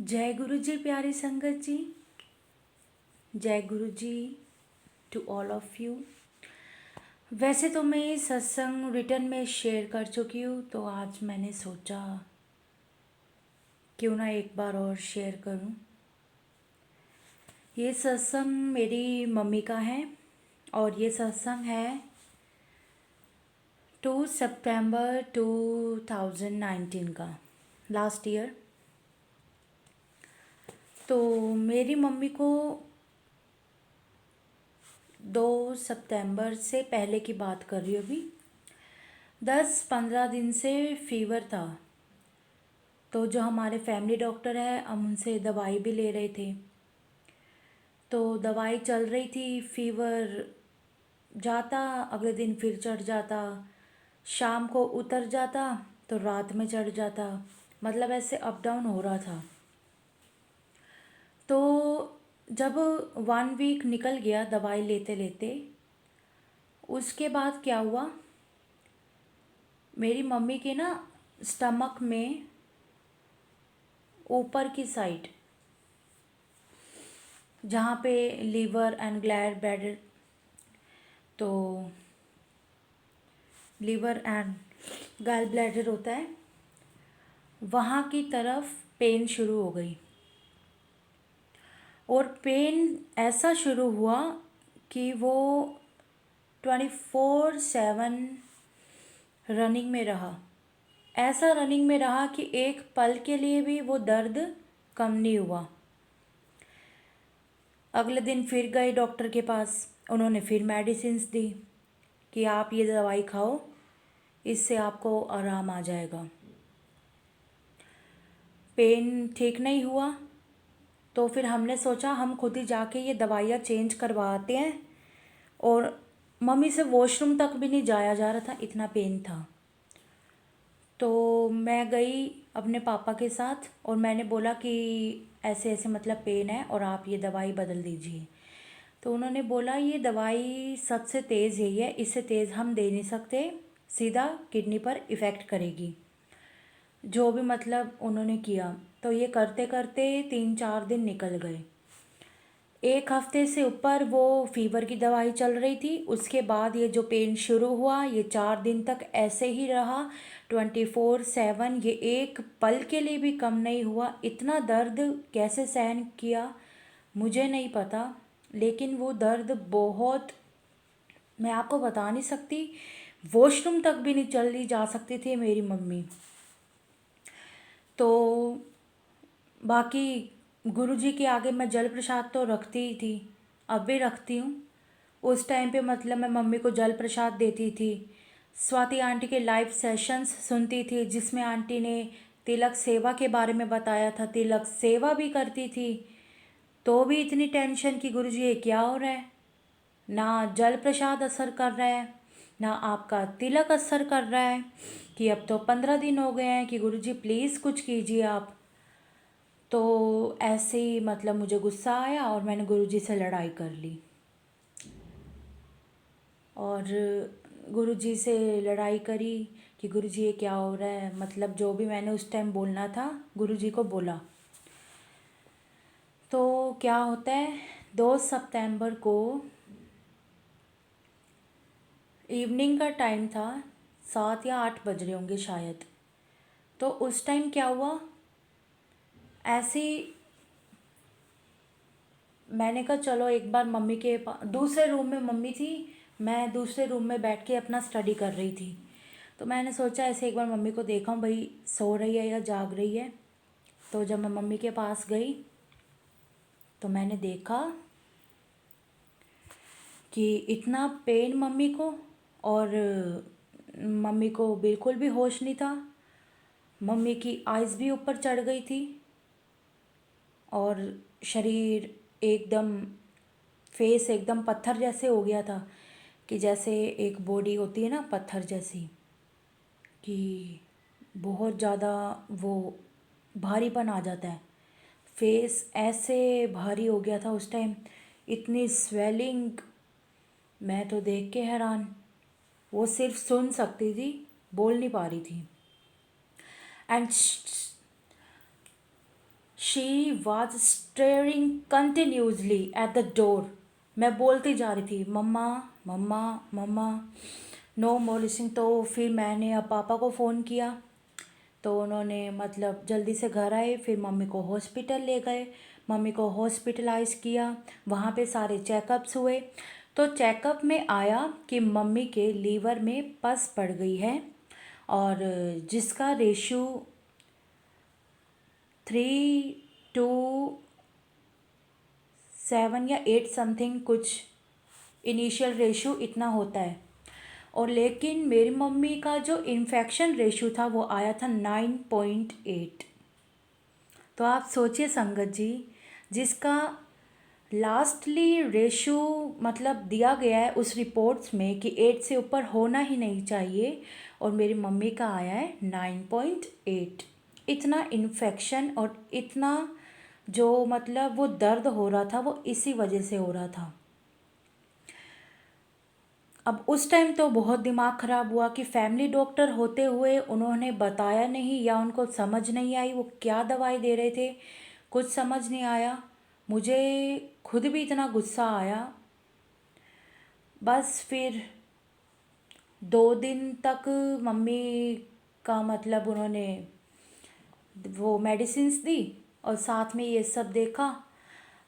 जय गुरु जी प्यारी संगत जी। जय गुरु जी टू ऑल ऑफ यू। वैसे तो मैं ये सत्संग रिटर्न में शेयर कर चुकी हूँ, तो आज मैंने सोचा क्यों ना एक बार और शेयर करूँ। ये सत्संग मेरी मम्मी का है और ये सत्संग है 2 सितंबर 2019 का, लास्ट ईयर। तो मेरी मम्मी को 2 सितंबर से पहले की बात कर रही हूँ, अभी 10-15 दिन से फीवर था। तो जो हमारे फैमिली डॉक्टर है, हम उनसे दवाई भी ले रहे थे। तो दवाई चल रही थी, फीवर जाता, अगले दिन फिर चढ़ जाता, शाम को उतर जाता तो रात में चढ़ जाता, मतलब ऐसे अप डाउन हो रहा था। तो जब 1 वीक निकल गया दवाई लेते लेते, उसके बाद क्या हुआ, मेरी मम्मी के ना स्टमक में ऊपर की साइड, जहाँ पे लीवर एंड ग्लैड ब्लैडर, तो लीवर एंड गैल ब्लैडर होता है, वहाँ की तरफ पेन शुरू हो गई। और पेन ऐसा शुरू हुआ कि वो 24/7 रनिंग में रहा। ऐसा रनिंग में रहा कि एक पल के लिए भी वो दर्द कम नहीं हुआ। अगले दिन फिर गए डॉक्टर के पास, उन्होंने फिर मेडिसिन्स दी कि आप ये दवाई खाओ, इससे आपको आराम आ जाएगा। पेन ठीक नहीं हुआ, तो फिर हमने सोचा हम खुद ही जाके ये दवाइयाँ चेंज करवाते हैं। और मम्मी से वॉशरूम तक भी नहीं जाया जा रहा था, इतना पेन था। तो मैं गई अपने पापा के साथ और मैंने बोला कि ऐसे ऐसे मतलब पेन है और आप ये दवाई बदल दीजिए। तो उन्होंने बोला ये दवाई सबसे तेज़ यही है, इससे तेज़ हम दे नहीं सकते, सीधा किडनी पर इफ़ेक्ट करेगी। जो भी मतलब उन्होंने किया, तो ये करते करते 3-4 दिन निकल गए। एक हफ्ते से ऊपर वो फीवर की दवाई चल रही थी। उसके बाद ये जो पेन शुरू हुआ, ये 4 दिन तक ऐसे ही रहा 24/7। ये एक पल के लिए भी कम नहीं हुआ। इतना दर्द कैसे सहन किया मुझे नहीं पता, लेकिन वो दर्द बहुत, मैं आपको बता नहीं सकती। वॉशरूम तक भी नहीं चली जा सकती थी मेरी मम्मी। तो बाकी गुरुजी के आगे मैं जल प्रसाद तो रखती ही थी, अब भी रखती हूँ। उस टाइम पे मतलब मैं मम्मी को जल प्रसाद देती थी। स्वाति आंटी के लाइव सेशंस सुनती थी, जिसमें आंटी ने तिलक सेवा के बारे में बताया था। तिलक सेवा भी करती थी, तो भी इतनी टेंशन कि गुरुजी ये क्या हो रहा है, ना जल प्रसाद असर कर रहा है, ना आपका तिलक असर कर रहा है, कि अब तो 15 दिन हो गए हैं, कि गुरुजी प्लीज़ कुछ कीजिए आप। तो ऐसे ही मतलब मुझे गुस्सा आया और मैंने गुरुजी से लड़ाई कर ली। और गुरुजी से लड़ाई करी कि गुरुजी ये क्या हो रहा है, मतलब जो भी मैंने उस टाइम बोलना था गुरुजी को बोला। तो क्या होता है, 2 सितंबर को इवनिंग का टाइम था, 7 या 8 बज रहे होंगे शायद। तो उस टाइम क्या हुआ, ऐसी मैंने कहा चलो एक बार मम्मी के दूसरे रूम में मम्मी थी, मैं दूसरे रूम में बैठ के अपना स्टडी कर रही थी। तो मैंने सोचा ऐसे एक बार मम्मी को देखा हूँ भाई सो रही है या जाग रही है। तो जब मैं मम्मी के पास गई तो मैंने देखा कि इतना पेन मम्मी को, और मम्मी को बिल्कुल भी होश नहीं था। मम्मी की आइज़ भी ऊपर चढ़ गई थी और शरीर एकदम, फेस एकदम पत्थर जैसे हो गया था, कि जैसे एक बॉडी होती है ना पत्थर जैसी, कि बहुत ज़्यादा वो भारीपन आ जाता है। फेस ऐसे भारी हो गया था उस टाइम, इतनी स्वेलिंग, मैं तो देख के हैरान। वो सिर्फ सुन सकती थी, बोल नहीं पा रही थी। And she was staring continuously at the door. मैं बोलती जा रही थी, मम्मा मम्मा मम्मा, नो मोर लिसनिंग। तो फिर मैंने अब पापा को फ़ोन किया, तो उन्होंने मतलब जल्दी से घर आए, फिर मम्मी को हॉस्पिटल ले गए, मम्मी को हॉस्पिटलाइज किया, वहाँ पे सारे चेकअप्स हुए। तो चेकअप में आया कि मम्मी के लीवर में पस पड़ गई है, और जिसका रेशो 3:7 या 8 समथिंग कुछ इनिशियल रेशो इतना होता है। और लेकिन मेरी मम्मी का जो इन्फेक्शन रेशो था वो आया था 9.8। तो आप सोचिए संगत जी, जिसका लास्टली रेशो मतलब दिया गया है उस रिपोर्ट्स में कि 8 से ऊपर होना ही नहीं चाहिए, और मेरी मम्मी का आया है 9.8। इतना इन्फेक्शन और इतना जो मतलब वो दर्द हो रहा था वो इसी वजह से हो रहा था। अब उस टाइम तो बहुत दिमाग ख़राब हुआ कि फैमिली डॉक्टर होते हुए उन्होंने बताया नहीं, या उनको समझ नहीं आई वो क्या दवाई दे रहे थे, कुछ समझ नहीं आया। मुझे खुद भी इतना गुस्सा आया। बस फिर 2 दिन तक मम्मी का मतलब उन्होंने वो मेडिसिन्स दी और साथ में ये सब देखा।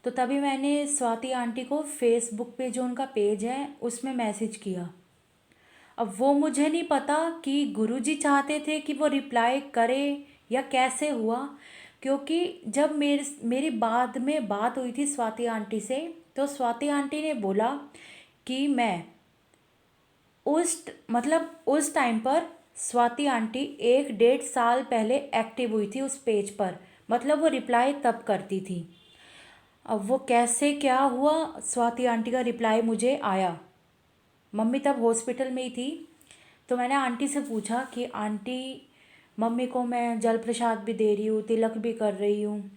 तो तभी मैंने स्वाति आंटी को फेसबुक पे जो उनका पेज है उसमें मैसेज किया। अब वो मुझे नहीं पता कि गुरुजी चाहते थे कि वो रिप्लाई करे या कैसे हुआ, क्योंकि जब मेरी बाद में बात हुई थी स्वाति आंटी से, तो स्वाति आंटी ने बोला कि मैं उस टाइम पर स्वाति आंटी 1-1.5 साल पहले एक्टिव हुई थी उस पेज पर, मतलब वो रिप्लाई तब करती थी। अब वो कैसे क्या हुआ, स्वाति आंटी का रिप्लाई मुझे आया। मम्मी तब हॉस्पिटल में ही थी, तो मैंने आंटी से पूछा कि आंटी मम्मी को मैं जल प्रसाद भी दे रही हूँ, तिलक भी कर रही हूँ।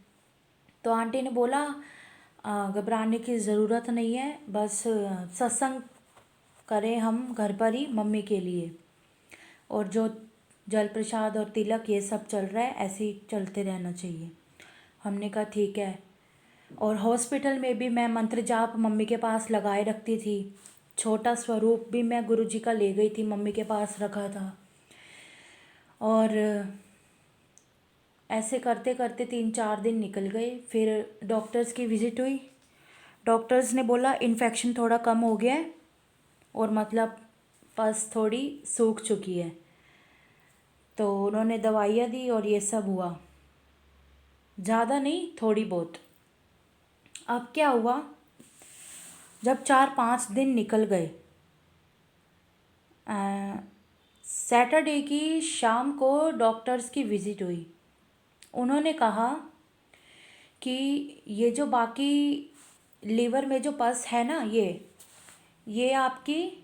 तो आंटी ने बोला घबराने की ज़रूरत नहीं है, बस सत्संग करें हम घर पर ही मम्मी के लिए, और जो जल प्रसाद और तिलक ये सब चल रहा है ऐसे ही चलते रहना चाहिए। हमने कहा ठीक है। और हॉस्पिटल में भी मैं मंत्र जाप मम्मी के पास लगाए रखती थी, छोटा स्वरूप भी मैं गुरुजी का ले गई थी, मम्मी के पास रखा था। और ऐसे करते करते 3-4 दिन निकल गए। फिर डॉक्टर्स की विज़िट हुई। डॉक्टर्स ने बोला इन्फेक्शन थोड़ा कम हो गया है, और मतलब पस थोड़ी सूख चुकी है। तो उन्होंने दवाइयाँ दी और ये सब हुआ, ज़्यादा नहीं थोड़ी बहुत। अब क्या हुआ, जब 4-5 दिन निकल गए, सैटरडे की शाम को डॉक्टर्स की विज़िट हुई। उन्होंने कहा कि ये जो बाकी लीवर में जो पस है ना, ये आपकी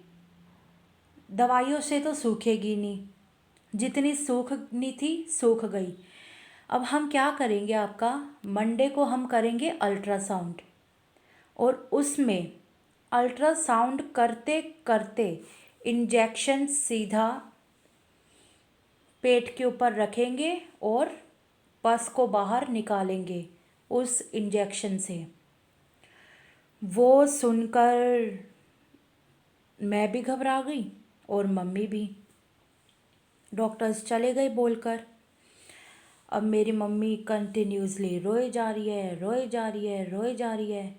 दवाइयों से तो सूखेगी नहीं, जितनी सूखनी थी सूख गई। अब हम क्या करेंगे, आपका मंडे को हम करेंगे अल्ट्रासाउंड, और उसमें अल्ट्रासाउंड करते करते इंजेक्शन सीधा पेट के ऊपर रखेंगे और पस को बाहर निकालेंगे उस इंजेक्शन से। वो सुनकर मैं भी घबरा गई और मम्मी भी। डॉक्टर्स चले गए बोलकर। अब मेरी मम्मी कंटिन्यूसली रोए जा रही है, रोए जा रही है, रोए जा रही है।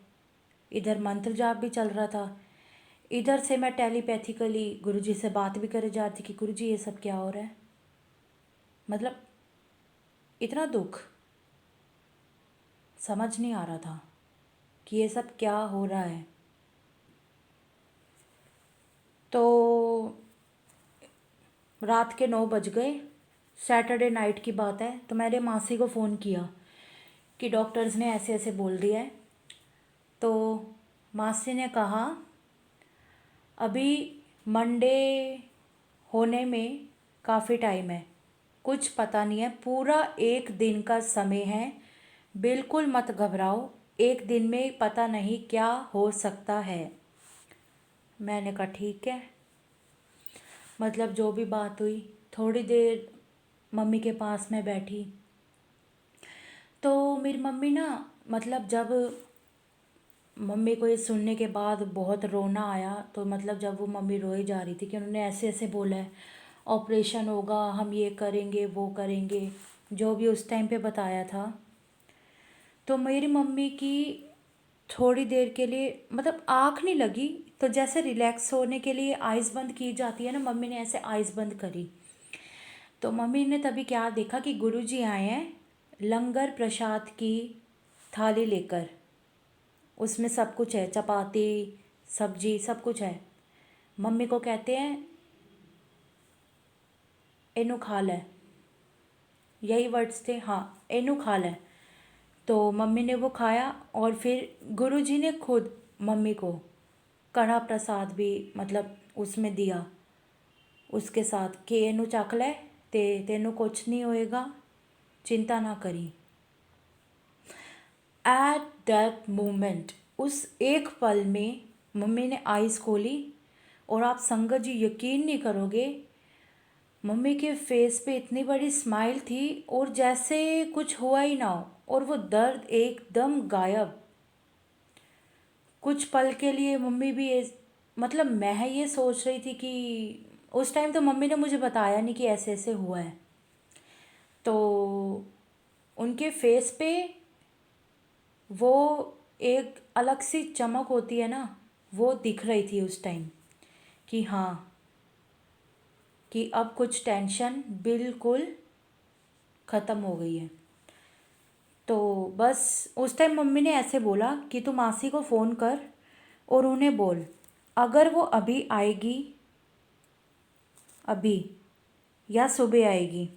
इधर मंत्र जाप भी चल रहा था, इधर से मैं टेलीपैथिकली गुरुजी से बात भी करे जा रही थी कि गुरुजी ये सब क्या हो रहा है। मतलब इतना दुख, समझ नहीं आ रहा था कि ये सब क्या हो रहा है। तो रात के 9 बज गए, सैटरडे नाइट की बात है। तो मैंने मासी को फ़ोन किया कि डॉक्टर्स ने ऐसे ऐसे बोल दिया है। तो मासी ने कहा अभी मंडे होने में काफ़ी टाइम है, कुछ पता नहीं है, पूरा 1 दिन का समय है, बिल्कुल मत घबराओ, 1 दिन में पता नहीं क्या हो सकता है। मैंने कहा ठीक है। मतलब जो भी बात हुई, थोड़ी देर मम्मी के पास मैं बैठी, तो मेरी मम्मी ना, मतलब जब मम्मी को ये सुनने के बाद बहुत रोना आया, तो मतलब जब वो मम्मी रोई जा रही थी कि उन्होंने ऐसे ऐसे बोला है ऑपरेशन होगा, हम ये करेंगे वो करेंगे, जो भी उस टाइम पे बताया था, तो मेरी मम्मी की थोड़ी देर के लिए मतलब आँख नहीं लगी, तो जैसे रिलैक्स होने के लिए आइज़ बंद की जाती है ना, मम्मी ने ऐसे आइज़ बंद करी। तो मम्मी ने तभी क्या देखा कि गुरुजी आए हैं लंगर प्रसाद की थाली लेकर, उसमें सब कुछ है, चपाती सब्जी सब कुछ है। मम्मी को कहते हैं एनु खा ले, यही वर्ड्स थे, हाँ एनु खा ले। तो मम्मी ने वो खाया, और फिर गुरुजी ने खुद मम्मी को कड़ा प्रसाद भी मतलब उसमें दिया उसके साथ कि एनु चख ले, तेनू कुछ नहीं होएगा, चिंता ना करी। एट दैट मोमेंट, उस एक पल में मम्मी ने आइज़ खोली, और आप संगत जी यकीन नहीं करोगे, मम्मी के फेस पे इतनी बड़ी स्माइल थी और जैसे कुछ हुआ ही ना हो, और वो दर्द एकदम गायब। कुछ पल के लिए मम्मी भी मतलब मैं ये सोच रही थी कि उस टाइम तो मम्मी ने मुझे बताया नहीं कि ऐसे ऐसे हुआ है, तो उनके फेस पे वो एक अलग सी चमक होती है ना, वो दिख रही थी उस टाइम कि हाँ, कि अब कुछ टेंशन बिल्कुल ख़त्म हो गई है। तो बस उस टाइम मम्मी ने ऐसे बोला कि तू मासी को फ़ोन कर और उन्हें बोल, अगर वो अभी आएगी, अभी या सुबह आएगी,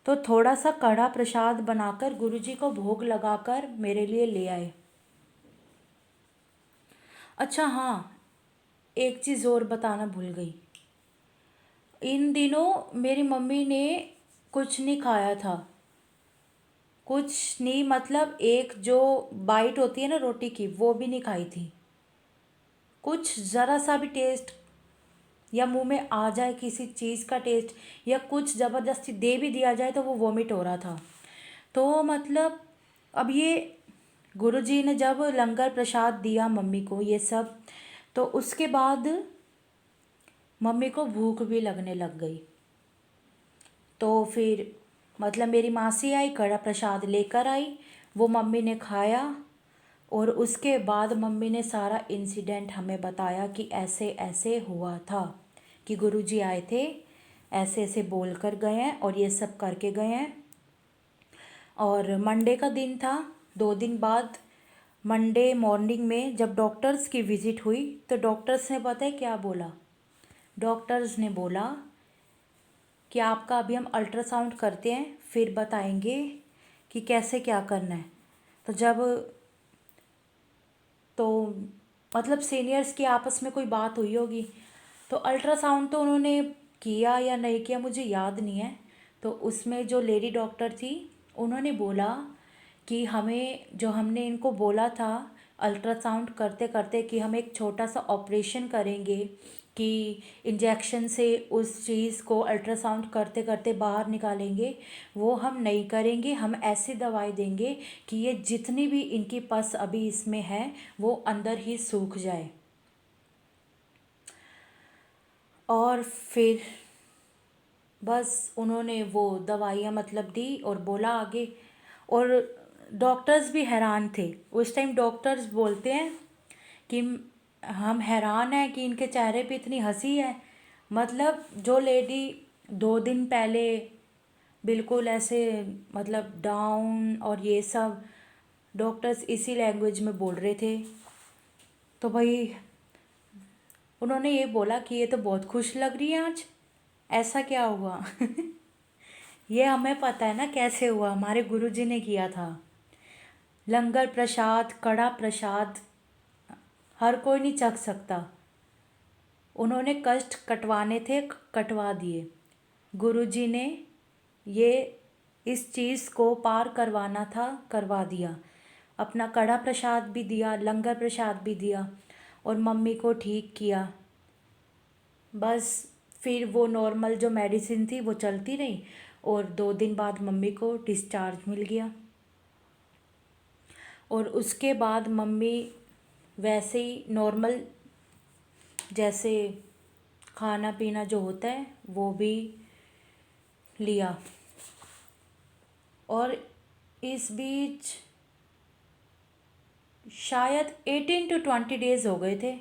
तो थोड़ा सा कड़ा प्रसाद बनाकर गुरुजी को भोग लगाकर मेरे लिए ले आए। अच्छा हाँ, एक चीज़ और बताना भूल गई, इन दिनों मेरी मम्मी ने कुछ नहीं खाया था, कुछ नहीं मतलब एक जो बाइट होती है ना रोटी की, वो भी नहीं खाई थी। कुछ ज़रा सा भी टेस्ट या मुंह में आ जाए किसी चीज़ का टेस्ट, या कुछ ज़बरदस्ती दे भी दिया जाए तो वो वॉमिट हो रहा था। तो मतलब अब ये गुरुजी ने जब लंगर प्रसाद दिया मम्मी को ये सब, तो उसके बाद मम्मी को भूख भी लगने लग गई। तो फिर मतलब मेरी मासी आई, कड़ा प्रसाद लेकर आई, वो मम्मी ने खाया, और उसके बाद मम्मी ने सारा इंसिडेंट हमें बताया कि ऐसे ऐसे हुआ था, कि गुरुजी आए थे, ऐसे ऐसे बोल कर गए हैं और ये सब करके गए हैं। और मंडे का दिन था, 2 दिन बाद मंडे मॉर्निंग में जब डॉक्टर्स की विज़िट हुई, तो डॉक्टर्स ने पता है क्या बोला, डॉक्टर्स ने बोला कि आपका अभी हम अल्ट्रासाउंड करते हैं, फिर बताएंगे कि कैसे क्या करना है। तो जब तो मतलब सीनियर्स की आपस में कोई बात हुई होगी, तो अल्ट्रासाउंड तो उन्होंने किया या नहीं किया मुझे याद नहीं है। तो उसमें जो लेडी डॉक्टर थी, उन्होंने बोला कि हमें जो हमने इनको बोला था अल्ट्रासाउंड करते करते कि हम एक छोटा सा ऑपरेशन करेंगे, कि इंजेक्शन से उस चीज़ को अल्ट्रासाउंड करते करते बाहर निकालेंगे, वो हम नहीं करेंगे। हम ऐसी दवाई देंगे कि ये जितनी भी इनकी पस अभी इसमें है वो अंदर ही सूख जाए। और फिर बस उन्होंने वो दवाइयाँ मतलब दी और बोला आगे। और डॉक्टर्स भी हैरान थे उस टाइम, डॉक्टर्स बोलते हैं कि हम हैरान हैं कि इनके चेहरे पे इतनी हंसी है। मतलब जो लेडी 2 दिन पहले बिल्कुल ऐसे मतलब डाउन और ये सब, डॉक्टर्स इसी लैंग्वेज में बोल रहे थे। तो भाई उन्होंने ये बोला कि ये तो बहुत खुश लग रही है आज, ऐसा क्या हुआ? ये हमें पता है ना कैसे हुआ, हमारे गुरुजी ने किया था। लंगर प्रसाद, कड़ा प्रसाद हर कोई नहीं चख सकता, उन्होंने कष्ट कटवाने थे, कटवा दिए। गुरुजी ने ये इस चीज़ को पार करवाना था, करवा दिया। अपना कड़ा प्रसाद भी दिया, लंगर प्रसाद भी दिया, और मम्मी को ठीक किया। बस फिर वो नॉर्मल जो मेडिसिन थी वो चलती रही, और 2 दिन बाद मम्मी को डिस्चार्ज मिल गया। और उसके बाद मम्मी वैसे ही नॉर्मल जैसे खाना पीना जो होता है वो भी लिया। और इस बीच शायद 18 to 20 डेज़ हो गए थे,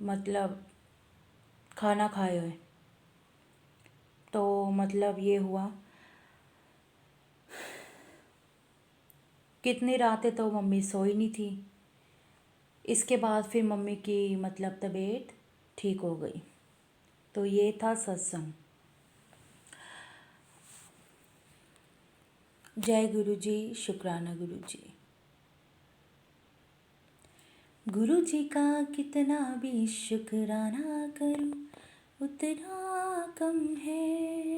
मतलब खाना खाए हुए। तो मतलब ये हुआ, कितनी रातें तो मम्मी सोई नहीं थी। इसके बाद फिर मम्मी की मतलब तबीयत ठीक हो गई। तो ये था सत्संग। जय गुरु जी, शुक्राना गुरु जी। गुरु जी का कितना भी शुक्राना करूं उतना कम है।